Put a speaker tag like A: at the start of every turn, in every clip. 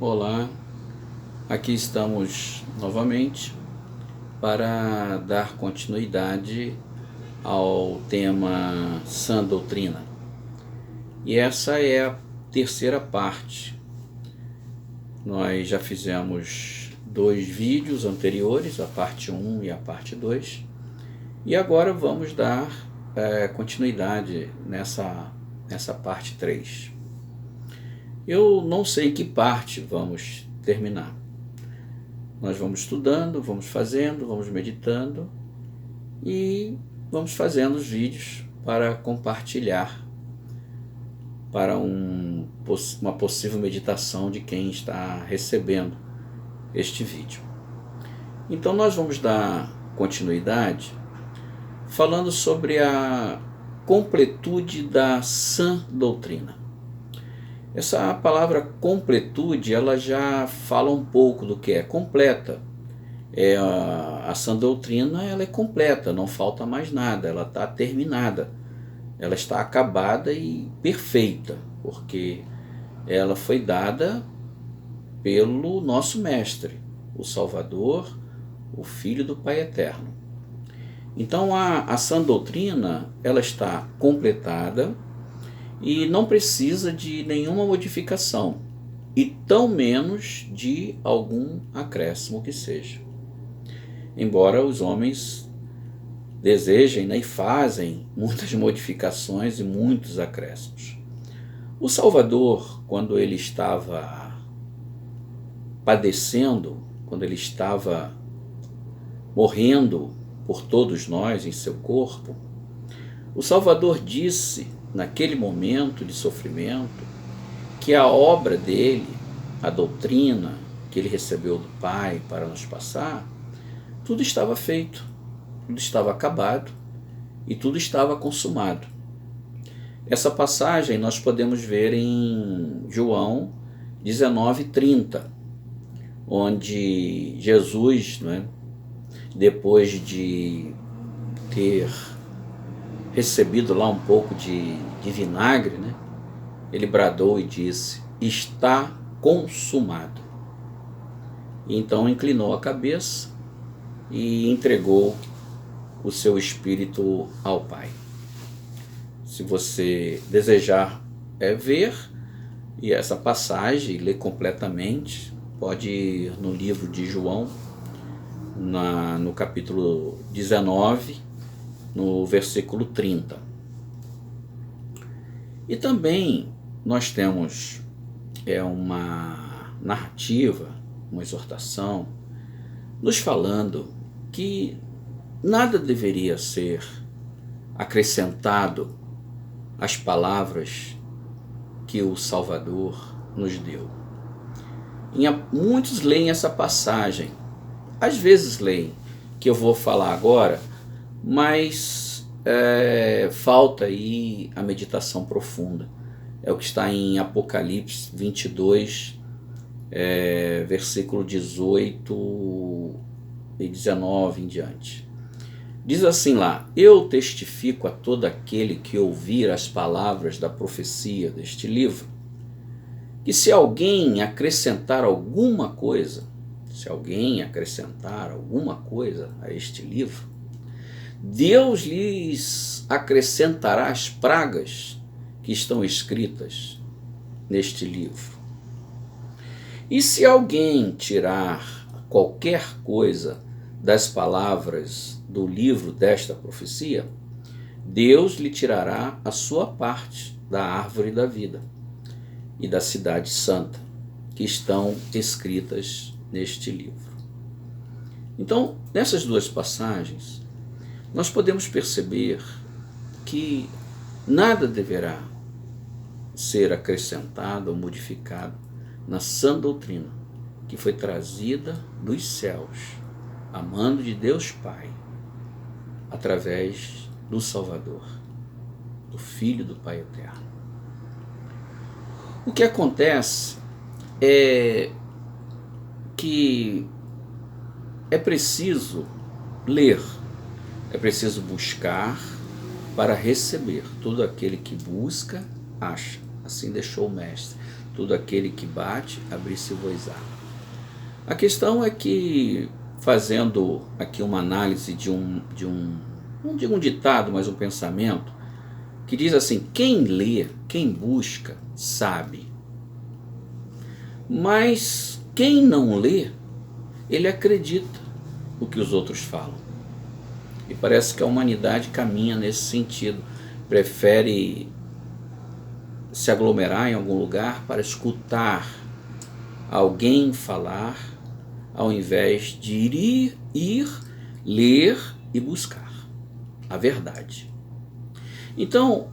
A: Olá, aqui estamos novamente para dar continuidade ao tema Sã Doutrina. E essa é a terceira parte. Nós já fizemos 2 vídeos anteriores, a parte 1 e a parte 2, e agora vamos dar continuidade nessa parte 3. Eu não sei em que parte vamos terminar. Nós vamos estudando, vamos fazendo, vamos meditando e vamos fazendo os vídeos para compartilhar para uma possível meditação de quem está recebendo este vídeo. Então nós vamos dar continuidade falando sobre a completude da sã doutrina. Essa palavra completude, ela já fala um pouco do que é completa. A sã doutrina, ela é completa, não falta mais nada, ela está terminada, ela está acabada e perfeita, porque ela foi dada pelo nosso Mestre, o Salvador, o Filho do Pai Eterno. Então a sã doutrina, ela está completada e não precisa de nenhuma modificação, e tão menos de algum acréscimo que seja. Embora os homens desejem, e fazem muitas modificações e muitos acréscimos. O Salvador, quando ele estava padecendo, quando ele estava morrendo por todos nós em seu corpo, o Salvador disse, naquele momento de sofrimento, que a obra dele, a doutrina que ele recebeu do Pai para nos passar, tudo estava feito, tudo estava acabado e tudo estava consumado. Essa passagem nós podemos ver em João 19:30, onde Jesus, depois de ter recebido lá um pouco de vinagre, ele bradou e disse: está consumado. E então inclinou a cabeça e entregou o seu espírito ao Pai. Se você desejar ver e essa passagem, ler completamente, pode ir no livro de João, no capítulo 19, no versículo 30. E também nós temos uma narrativa, uma exortação, nos falando que nada deveria ser acrescentado às palavras que o Salvador nos deu. Muitos leem essa passagem, às vezes leem, que eu vou falar agora, mas falta aí a meditação profunda. É o que está em Apocalipse 22, versículo 18 e 19 em diante. Diz assim lá: eu testifico a todo aquele que ouvir as palavras da profecia deste livro, que se alguém acrescentar alguma coisa a este livro, Deus lhes acrescentará as pragas que estão escritas neste livro. E se alguém tirar qualquer coisa das palavras do livro desta profecia, Deus lhe tirará a sua parte da árvore da vida e da cidade santa, que estão escritas neste livro. Então, nessas 2 passagens, nós podemos perceber que nada deverá ser acrescentado ou modificado na sã doutrina que foi trazida dos céus, a mando de Deus Pai, através do Salvador, do Filho do Pai Eterno. O que acontece é que é preciso ler, é preciso buscar para receber. Todo aquele que busca, acha. assim deixou o mestre. Tudo aquele que bate, abrir-se-vos-á. A questão é que, fazendo aqui uma análise não digo um ditado, mas um pensamento, que diz assim: quem lê, quem busca, sabe. Mas quem não lê, ele acredita o que os outros falam. E parece que a humanidade caminha nesse sentido. Prefere se aglomerar em algum lugar para escutar alguém falar, ao invés de ir ler e buscar a verdade. Então,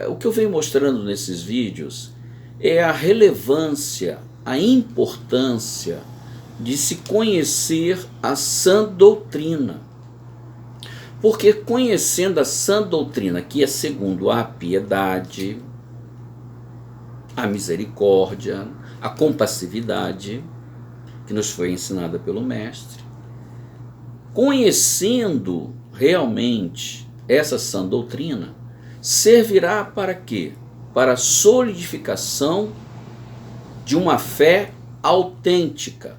A: o que eu venho mostrando nesses vídeos é a relevância, a importância de se conhecer a sã doutrina. Porque conhecendo a sã doutrina, que é segundo a piedade, a misericórdia, a compassividade, que nos foi ensinada pelo Mestre, conhecendo realmente essa sã doutrina, servirá para quê? Para a solidificação de uma fé autêntica.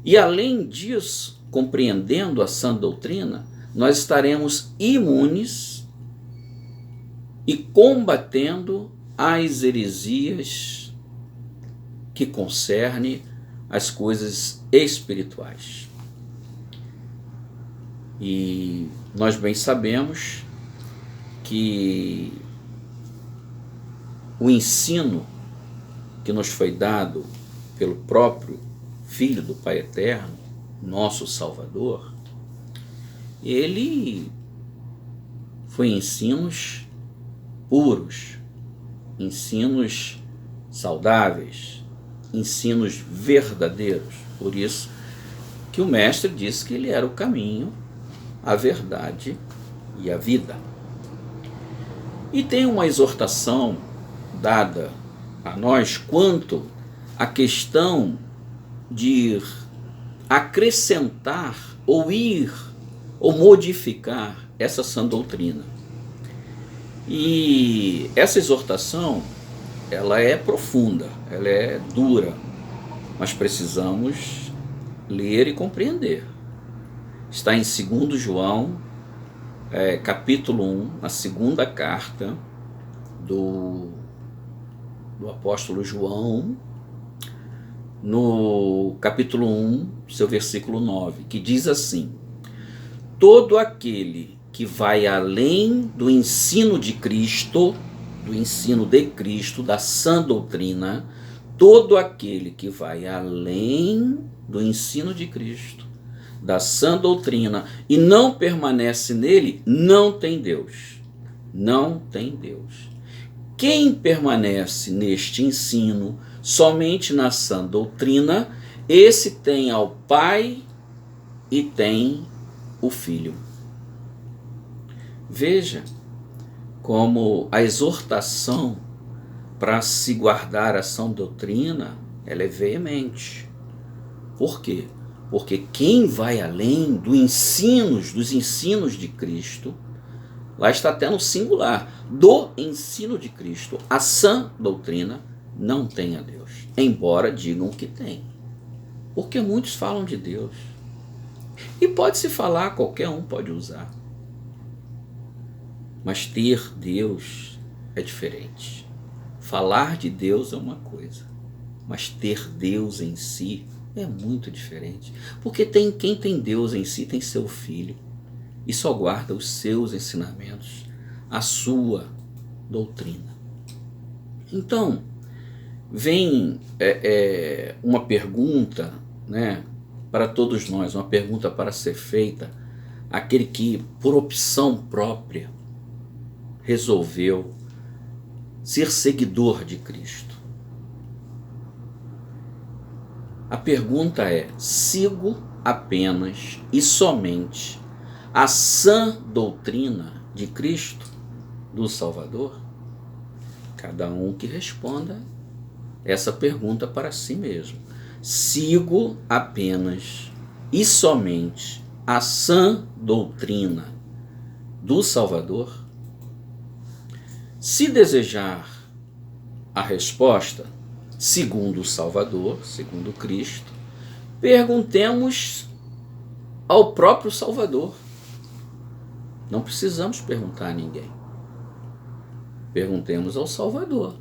A: E além disso, compreendendo a sã doutrina, nós estaremos imunes e combatendo as heresias que concernem as coisas espirituais. E nós bem sabemos que o ensino que nos foi dado pelo próprio Filho do Pai Eterno, nosso Salvador, ele foi ensinos puros, ensinos saudáveis, ensinos verdadeiros. Por isso que o Mestre disse que ele era o caminho, a verdade e a vida. E tem uma exortação dada a nós quanto à questão de ir acrescentar ou modificar essa sã doutrina. E essa exortação, ela é profunda, ela é dura, mas precisamos ler e compreender. Está em 2 João, capítulo 1, na segunda carta do apóstolo João, no capítulo 1, seu versículo 9, que diz assim: todo aquele que vai além do ensino de Cristo, da sã doutrina, todo aquele que vai além do ensino de Cristo, da sã doutrina, e não permanece nele, não tem Deus. Não tem Deus. Quem permanece neste ensino, somente na sã doutrina, esse tem ao Pai e tem o Filho. Veja como a exortação para se guardar a sã doutrina, ela é veemente. Por quê? Porque quem vai além dos ensinos de Cristo, lá está até no singular, do ensino de Cristo, a sã doutrina, não tem a Deus, embora digam que tem. Porque muitos falam de Deus. E pode-se falar, qualquer um pode usar. Mas ter Deus é diferente. Falar de Deus é uma coisa, mas ter Deus em si é muito diferente. Porque quem tem Deus em si tem seu Filho e só guarda os seus ensinamentos, a sua doutrina. Então, vem uma pergunta, né, para todos nós, uma pergunta para ser feita àquele que, por opção própria, resolveu ser seguidor de Cristo. A pergunta é: sigo apenas e somente a sã doutrina de Cristo, do Salvador? Cada um que responda essa pergunta para si mesmo. Sigo apenas e somente a sã doutrina do Salvador? Se desejar a resposta, segundo o Salvador, segundo Cristo, perguntemos ao próprio Salvador. Não precisamos perguntar a ninguém. Perguntemos ao Salvador.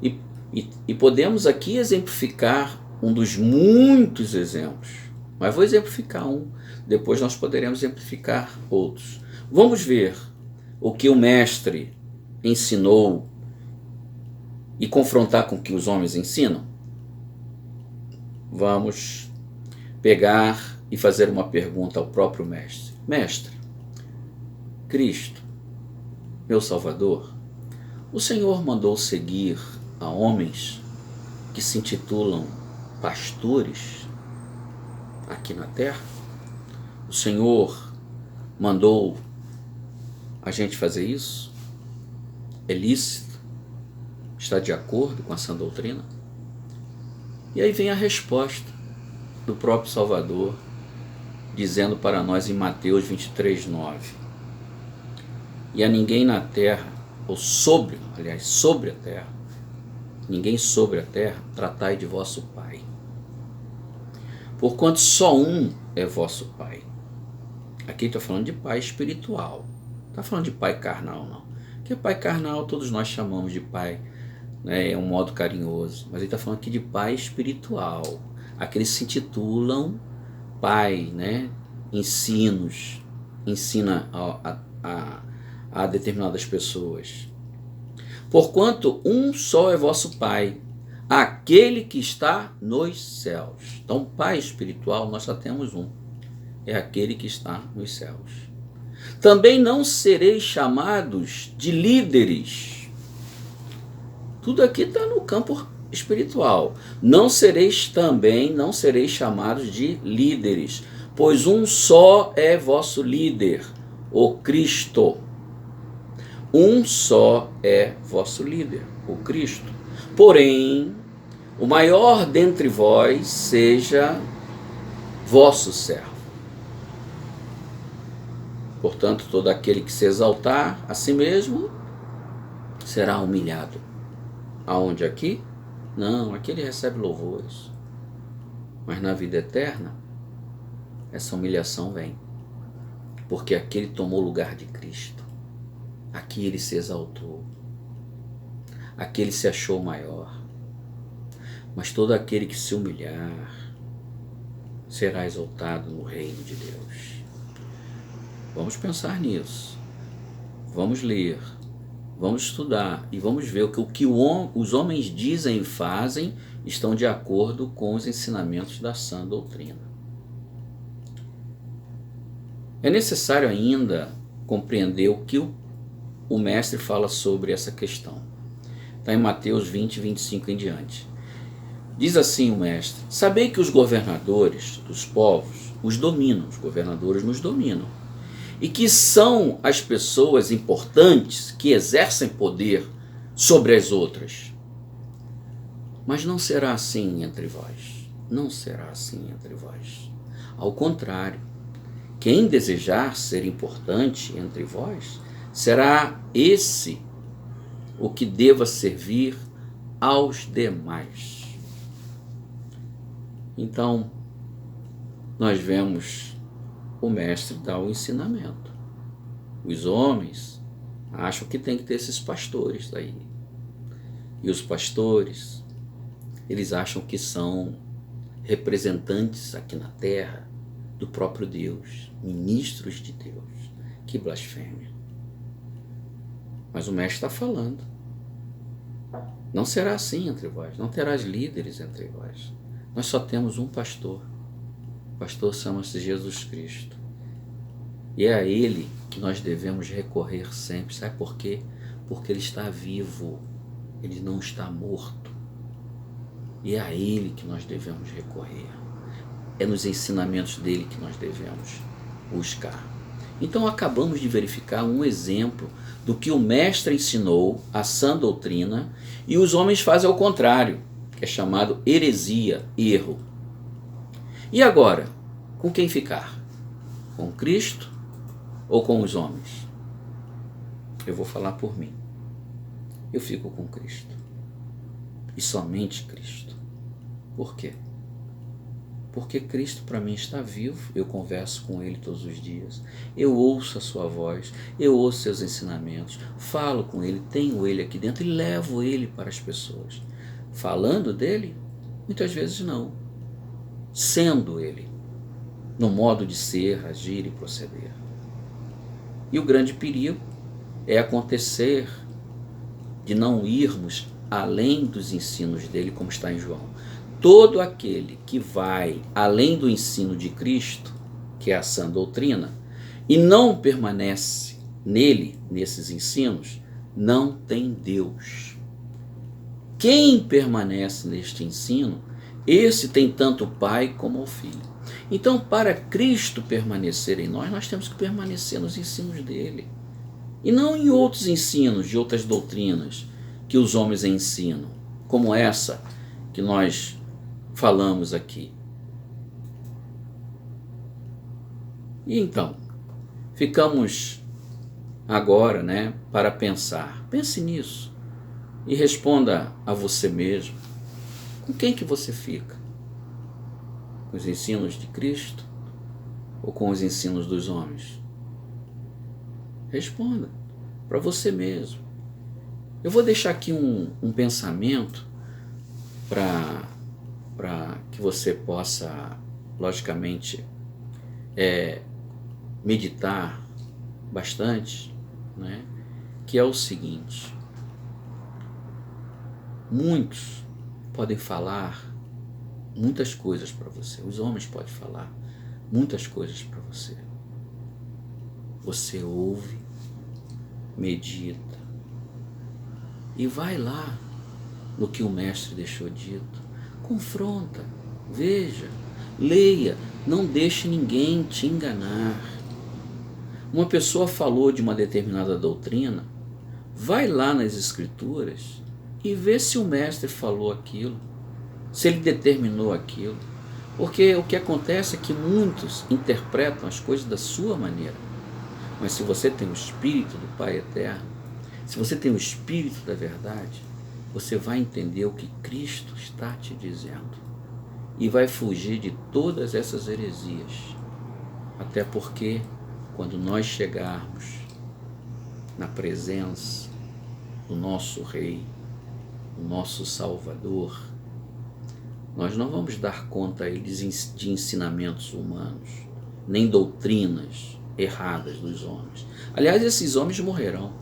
A: E podemos aqui exemplificar um dos muitos exemplos, mas vou exemplificar um, depois nós poderemos exemplificar outros. Vamos ver o que o Mestre ensinou e confrontar com o que os homens ensinam? Vamos pegar e fazer uma pergunta ao próprio Mestre. Mestre, Cristo, meu Salvador, o Senhor mandou seguir a homens que se intitulam pastores aqui na terra? O Senhor mandou a gente fazer isso? É lícito? Está de acordo com a sã doutrina? E aí vem a resposta do próprio Salvador, dizendo para nós em Mateus 23:9: e a ninguém na terra, ou sobre a terra, ninguém sobre a terra, tratai de vosso Pai. Porquanto só um é vosso Pai. Aqui está falando de Pai espiritual. Não está falando de Pai carnal, não. Porque Pai carnal todos nós chamamos de Pai, né, é um modo carinhoso. Mas ele está falando aqui de Pai espiritual. Aqueles se intitulam Pai, né? Ensina a determinadas pessoas. Porquanto um só é vosso Pai, aquele que está nos céus. Então, Pai espiritual, nós só temos um. É aquele que está nos céus. Também não sereis chamados de líderes. Tudo aqui está no campo espiritual. Não sereis chamados de líderes, pois um só é vosso líder, o Cristo. Um só é vosso líder, o Cristo. Porém, o maior dentre vós seja vosso servo. Portanto, todo aquele que se exaltar a si mesmo será humilhado. Aonde aqui? Não, aqui ele recebe louvores. Mas na vida eterna, essa humilhação vem. Porque aqui ele tomou o lugar de Cristo. Aqui ele se exaltou. Aqui ele se achou maior. Mas todo aquele que se humilhar será exaltado no reino de Deus. Vamos pensar nisso. Vamos ler. Vamos estudar e vamos ver o que os homens dizem e fazem estão de acordo com os ensinamentos da sã doutrina. É necessário ainda compreender o que o Mestre fala sobre essa questão. Está em Mateus 20, 25 em diante. Diz assim o Mestre: sabei que os governadores dos povos os dominam, os governadores nos dominam, e que são as pessoas importantes que exercem poder sobre as outras. Mas não será assim entre vós. Não será assim entre vós. Ao contrário, quem desejar ser importante entre vós, será esse o que deva servir aos demais. Então, nós vemos o Mestre dar o ensinamento. Os homens acham que tem que ter esses pastores aí. E os pastores, eles acham que são representantes aqui na terra do próprio Deus, ministros de Deus. Que blasfêmia. Mas o Mestre está falando. Não será assim entre vós, não terás líderes entre vós. Nós só temos um pastor. O pastor chama-se Jesus Cristo. E é a Ele que nós devemos recorrer sempre. Sabe por quê? Porque Ele está vivo. Ele não está morto. E é a Ele que nós devemos recorrer. É nos ensinamentos dele que nós devemos buscar. Então acabamos de verificar um exemplo do que o Mestre ensinou, a sã doutrina, e os homens fazem ao contrário, que é chamado heresia, erro. E agora, com quem ficar? Com Cristo ou com os homens? eu vou falar por mim. Eu fico com Cristo. E somente Cristo. Por quê? Porque Cristo para mim está vivo, eu converso com Ele todos os dias, eu ouço a sua voz, eu ouço seus ensinamentos, falo com Ele, tenho Ele aqui dentro e levo Ele para as pessoas. Falando dele? Muitas vezes não. Sendo Ele, no modo de ser, agir e proceder. E o grande perigo é acontecer de não irmos além dos ensinos dele, como está em João. Todo aquele que vai além do ensino de Cristo, que é a sã doutrina, e não permanece nele, nesses ensinos, não tem Deus. Quem permanece neste ensino, esse tem tanto o Pai como o Filho. Então, para Cristo permanecer em nós, nós temos que permanecer nos ensinos dele. E não em outros ensinos, de outras doutrinas que os homens ensinam, como essa que nós falamos aqui. E então, ficamos agora, para pensar. Pense nisso e responda a você mesmo. Com quem que você fica? Com os ensinos de Cristo ou com os ensinos dos homens? Responda para você mesmo. Eu vou deixar aqui um pensamento para que você possa, logicamente, meditar bastante, que é o seguinte: muitos podem falar muitas coisas para você, os homens podem falar muitas coisas para você. Você ouve, medita e vai lá no que o mestre deixou dito, confronta, veja, leia, não deixe ninguém te enganar. Uma pessoa falou de uma determinada doutrina, vai lá nas escrituras e vê se o mestre falou aquilo, se ele determinou aquilo. Porque o que acontece é que muitos interpretam as coisas da sua maneira. Mas se você tem o Espírito do Pai Eterno, se você tem o Espírito da verdade, você vai entender o que Cristo está te dizendo e vai fugir de todas essas heresias. Até porque, quando nós chegarmos na presença do nosso Rei, do nosso Salvador, nós não vamos dar conta a Ele de ensinamentos humanos, nem doutrinas erradas dos homens. Aliás, esses homens morrerão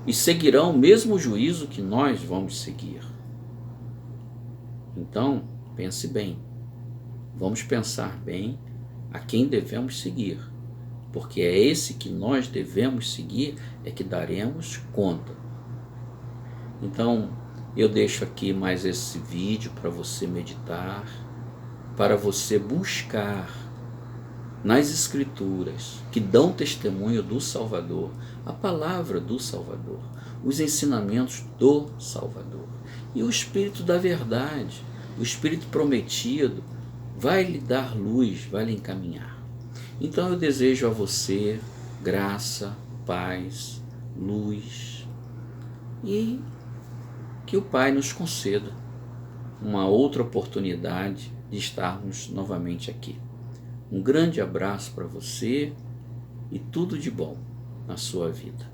A: e seguirão o mesmo juízo que nós vamos seguir. Então, pense bem. Vamos pensar bem a quem devemos seguir, porque é esse que nós devemos seguir, é que daremos conta. Então, eu deixo aqui mais esse vídeo para você meditar, para você buscar nas Escrituras, que dão testemunho do Salvador, a palavra do Salvador, os ensinamentos do Salvador. E o Espírito da verdade, o Espírito prometido, vai lhe dar luz, vai lhe encaminhar. Então eu desejo a você graça, paz, luz, e que o Pai nos conceda uma outra oportunidade de estarmos novamente aqui. Um grande abraço para você e tudo de bom na sua vida.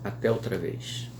A: Até outra vez.